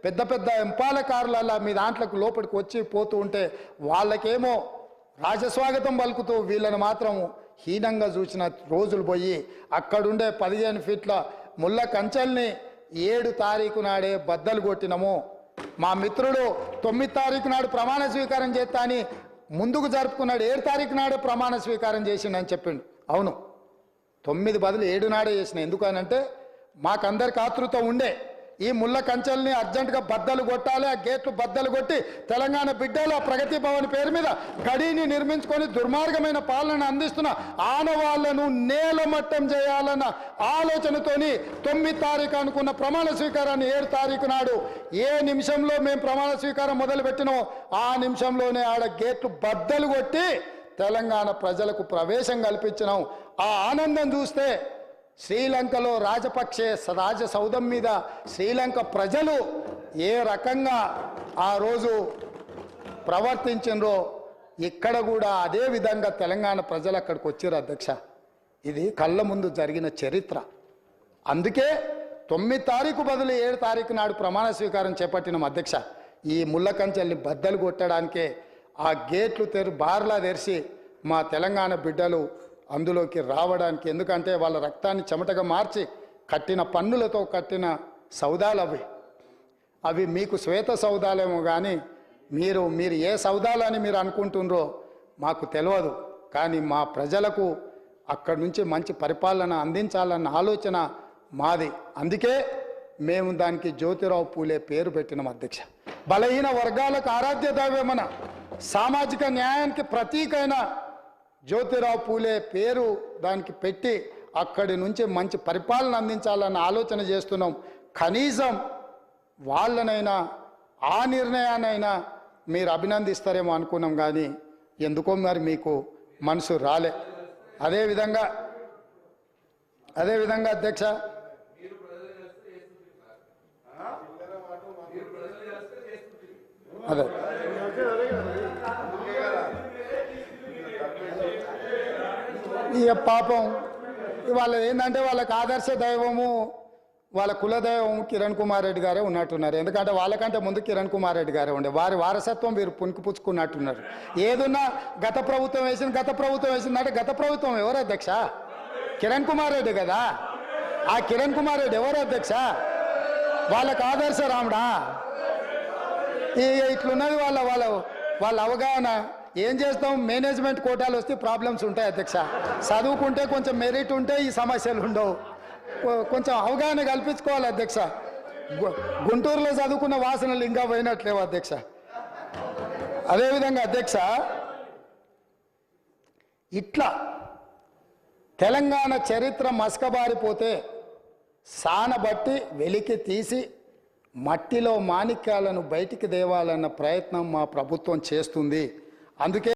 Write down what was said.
పెద్ద పెద్ద ఎంపాలకారుల మీ దాంట్లోకి లోపలికి వచ్చి పోతూ ఉంటే వాళ్ళకేమో రాజస్వాగతం పలుకుతూ వీళ్ళని మాత్రం హీనంగా చూసిన రోజులు పోయి అక్కడుండే 15 ఫీట్ల ముళ్ళ కంచెల్ని 7 తారీఖు నాడే బద్దలు కొట్టినము. మా మిత్రుడు 9 తారీఖు నాడు ప్రమాణ స్వీకారం చేస్తా అని ముందుకు జరుపుకున్నాడు. 7 తారీఖు నాడే ప్రమాణ స్వీకారం చేసిండని చెప్పిండు. అవును, 9 బదులు 7 నాడే చేసిన. ఎందుకనంటే మాకందరికి ఆతృత ఉండే ఈ ముళ్ళ కంచెల్ని అర్జెంటుగా బద్దలు కొట్టాలి, ఆ గేట్లు బద్దలు కొట్టి తెలంగాణ బిడ్డల ప్రగతి భవన్ పేరు మీద గడిని నిర్మించుకొని దుర్మార్గమైన పాలన అందిస్తున్న ఆనవాళ్లను నేలమట్టం చేయాలన్న ఆలోచనతోని 9 తారీఖు అనుకున్న ప్రమాణ స్వీకారాన్ని 7 తారీఖు నాడు ఏ నిమిషంలో మేము ప్రమాణ స్వీకారం మొదలుపెట్టినో ఆ నిమిషంలోనే ఆడ గేట్లు బద్దలు కొట్టి తెలంగాణ ప్రజలకు ప్రవేశం కల్పించినాం. ఆ ఆనందం చూస్తే శ్రీలంకలో రాజపక్షే రాజసౌధం మీద శ్రీలంక ప్రజలు ఏ రకంగా ఆ రోజు ప్రవర్తించినరో ఇక్కడ కూడా అదే విధంగా తెలంగాణ ప్రజలు అక్కడికి వచ్చారు అధ్యక్ష. ఇది కళ్ళ ముందు జరిగిన చరిత్ర. అందుకే 9 తారీఖు బదులు 7 తారీఖు నాడు ప్రమాణ స్వీకారం చేపట్టిన అధ్యక్ష. ఈ ముళ్ళ కంచెల్ని బద్దలు కొట్టడానికే ఆ గేట్లు బార్లా తెరిచి మా తెలంగాణ బిడ్డలు అందులోకి రావడానికి. ఎందుకంటే వాళ్ళ రక్తాన్ని చెమటగా మార్చి కట్టిన పన్నులతో కట్టిన సౌదాలు అవి మీకు శ్వేత సౌదాలేమో కానీ మీరు ఏ సౌదాలని మీరు అనుకుంటున్నారో మాకు తెలియదు. కానీ మా ప్రజలకు అక్కడి నుంచి మంచి పరిపాలన అందించాలన్న ఆలోచన మాది. అందుకే మేము దానికి జ్యోతిరావు పూలే పేరు పెట్టినాం అధ్యక్ష. బలహీన వర్గాలకు ఆరాధ్య దైవమన సామాజిక న్యాయానికి ప్రతీకైన జ్యోతిరావు పూలే పేరు దానికి పెట్టి అక్కడి నుంచి మంచి పరిపాలన అందించాలన్న ఆలోచన చేస్తున్నాం. కనీసం వాళ్ళనైనా ఆ నిర్ణయానైనా మీరు అభినందిస్తారేమో అనుకున్నాం, కానీ ఎందుకో మరి మీకు మనసు రాలే. అదేవిధంగా అధ్యక్ష అదే ఇక పాపం వాళ్ళ ఏంటంటే వాళ్ళకి ఆదర్శ దైవము వాళ్ళ కులదైవము కిరణ్ కుమార్ రెడ్డి గారే ఉన్నట్టున్నారు. ఎందుకంటే వాళ్ళకంటే ముందు కిరణ్ కుమార్ రెడ్డి గారే ఉండే వారి వారసత్వం వీరు పుణుకుపుచ్చుకున్నట్టున్నారు. ఏదున్నా గత ప్రభుత్వం వేసిందంటే గత ప్రభుత్వం ఎవరు అధ్యక్ష? కిరణ్ కుమార్ రెడ్డి కదా. ఆ కిరణ్ కుమార్ రెడ్డి ఎవరు అధ్యక్ష? వాళ్ళకి ఆదర్శ రాముడా? ఇట్లున్నది వాళ్ళ అవగాహన. ఏం చేస్తాం, మేనేజ్మెంట్ కోటాలు వస్తే ప్రాబ్లమ్స్ ఉంటాయి అధ్యక్ష. చదువుకుంటే కొంచెం మెరిట్ ఉంటే ఈ సమస్యలు ఉండవు. కొంచెం అవగాహన కల్పించుకోవాలి అధ్యక్ష. గుంటూరులో చదువుకున్న వాసనలు ఇంకా పోయినట్లేవు అధ్యక్ష. అదేవిధంగా అధ్యక్ష, ఇట్లా తెలంగాణ చరిత్ర మసకబారిపోతే సానబట్టి వెలికి తీసి మట్టిలో మాణిక్యాలను బయటికి తేవాలన్న ప్రయత్నం మా ప్రభుత్వం చేస్తుంది. అందుకే